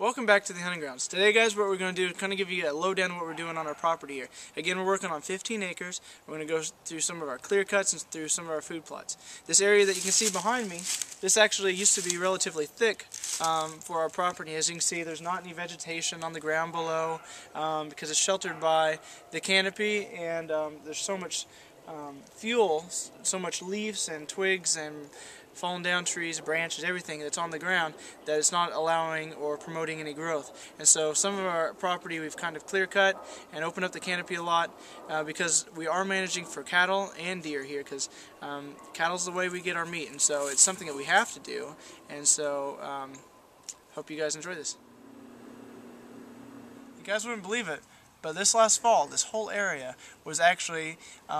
Welcome back to the Hunting Grounds. Today, guys, what we're going to do is kind of give you a lowdown of what we're doing on our property here. Again, we're working on 15 acres. We're going to go through some of our clear cuts and through some of our food plots. This area that you can see behind me, this actually used to be relatively thick for our property. As you can see, there's not any vegetation on the ground below because it's sheltered by the canopy, and there's so much fuel, so much leaves and twigs and fallen down trees, branches, everything that's on the ground, that it's not allowing or promoting any growth. And so some of our property we've kind of clear cut and opened up the canopy a lot because we are managing for cattle and deer here, because cattle's the way we get our meat, and so it's something that we have to do. And so hope you guys enjoy this. You guys wouldn't believe it, but this last fall, this whole area was actually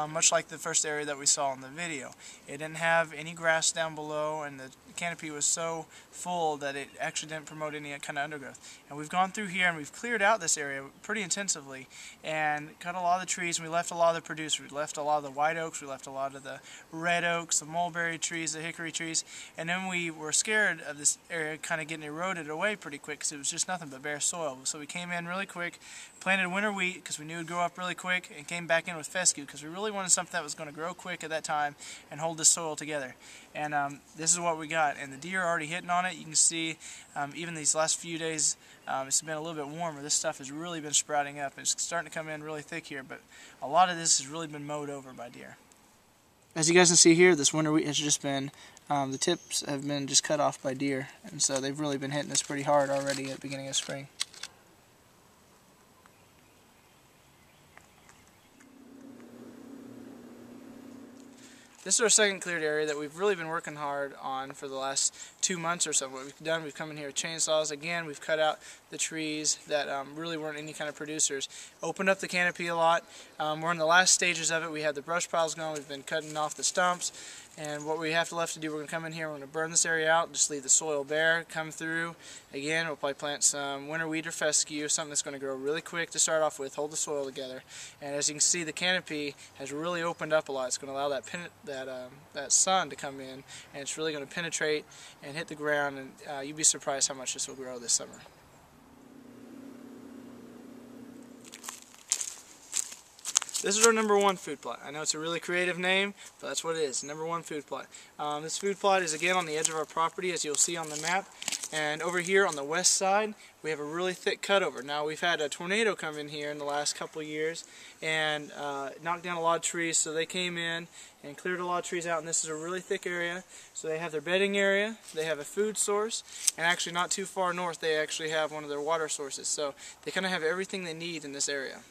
much like the first area that we saw in the video. It didn't have any grass down below, and the canopy was so full that it actually didn't promote any kind of undergrowth. And we've gone through here and we've cleared out this area pretty intensively and cut a lot of the trees, and we left a lot of the producers. We left a lot of the white oaks, we left a lot of the red oaks, the mulberry trees, the hickory trees, and then we were scared of this area kind of getting eroded away pretty quick because it was just nothing but bare soil. So we came in really quick, planted winter wheat because we knew it would grow up really quick, and came back in with fescue because we really wanted something that was going to grow quick at that time and hold this soil together. And this is what we got, and the deer are already hitting on it. You can see even these last few days it's been a little bit warmer. This stuff has really been sprouting up. It's starting to come in really thick here, but a lot of this has really been mowed over by deer. As you guys can see here, this winter wheat has just been, the tips have been just cut off by deer, and so they've really been hitting us pretty hard already at the beginning of spring. This is our second cleared area that we've really been working hard on for the last 2 months or so. What we've done, we've come in here with chainsaws. Again, we've cut out the trees that really weren't any kind of producers. Opened up the canopy a lot. We're in the last stages of it. We have the brush piles going. We've been cutting off the stumps. And what we have left to do, we're going to come in here, we're going to burn this area out, just leave the soil bare, come through. Again, we'll probably plant some winter wheat or fescue, something that's going to grow really quick to start off with, hold the soil together. And as you can see, the canopy has really opened up a lot. It's going to allow that sun to come in, and it's really going to penetrate and hit the ground, and you'd be surprised how much this will grow this summer. This is our #1 food plot. I know it's a really creative name, but that's what it is, #1 food plot. This food plot is again on the edge of our property, as you'll see on the map. And over here on the west side, we have a really thick cutover. Now, we've had a tornado come in here in the last couple of years and knocked down a lot of trees, so they came in and cleared a lot of trees out, and this is a really thick area. So they have their bedding area, they have a food source, and actually not too far north they actually have one of their water sources. So they kind of have everything they need in this area.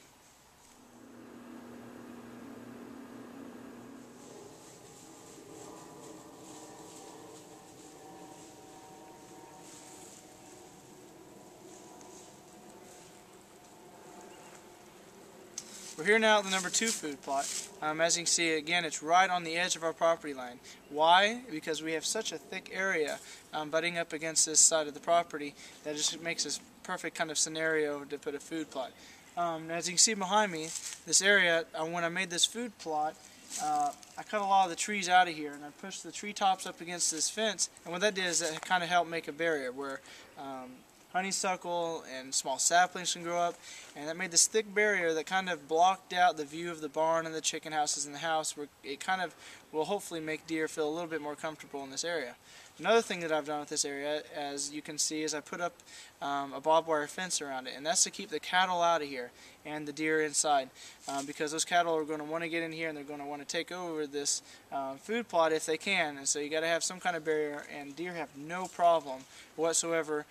We're here now at the #2 food plot. As you can see, again, it's right on the edge of our property line. Why? Because we have such a thick area butting up against this side of the property that it just makes this perfect kind of scenario to put a food plot. As you can see behind me, this area, when I made this food plot, I cut a lot of the trees out of here, and I pushed the tree tops up against this fence, and what that did is that kind of helped make a barrier where honeysuckle and small saplings can grow up, and that made this thick barrier that kind of blocked out the view of the barn and the chicken houses in the house, where it kind of will hopefully make deer feel a little bit more comfortable in this area. Another thing that I've done with this area, as you can see, is I put up a barbed wire fence around it, and that's to keep the cattle out of here and the deer inside, because those cattle are going to want to get in here and they're going to want to take over this food plot if they can, and so you got to have some kind of barrier, and deer have no problem whatsoever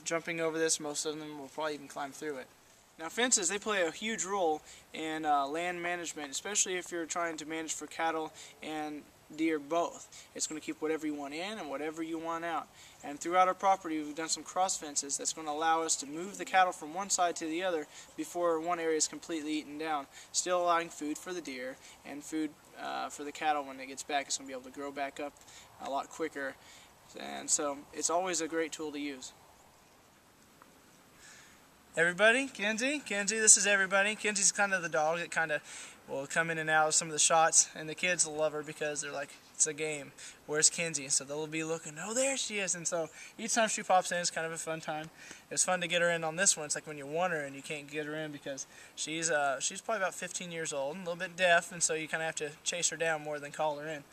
jumping over this. Most of them will probably even climb through it. Now, fences, they play a huge role in land management, especially if you're trying to manage for cattle and deer both. It's going to keep whatever you want in and whatever you want out. And throughout our property, we've done some cross fences that's going to allow us to move the cattle from one side to the other before one area is completely eaten down, still allowing food for the deer and food for the cattle. When it gets back, it's going to be able to grow back up a lot quicker, and so it's always a great tool to use. Everybody, Kenzie, this is everybody. Kenzie's kind of the dog that kind of will come in and out of some of the shots, and the kids will love her because they're like it's a game. Where's Kenzie? So they'll be looking, oh, there she is. And so each time she pops in, it's kind of a fun time. It's fun to get her in on this one. It's like when you want her and you can't get her in because she's probably about 15 years old, and a little bit deaf, and so you kind of have to chase her down more than call her in.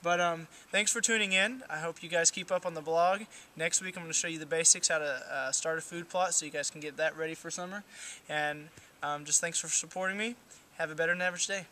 But thanks for tuning in. I hope you guys keep up on the blog. Next week I'm going to show you the basics, how to start a food plot so you guys can get that ready for summer. And just thanks for supporting me. Have a better than average day.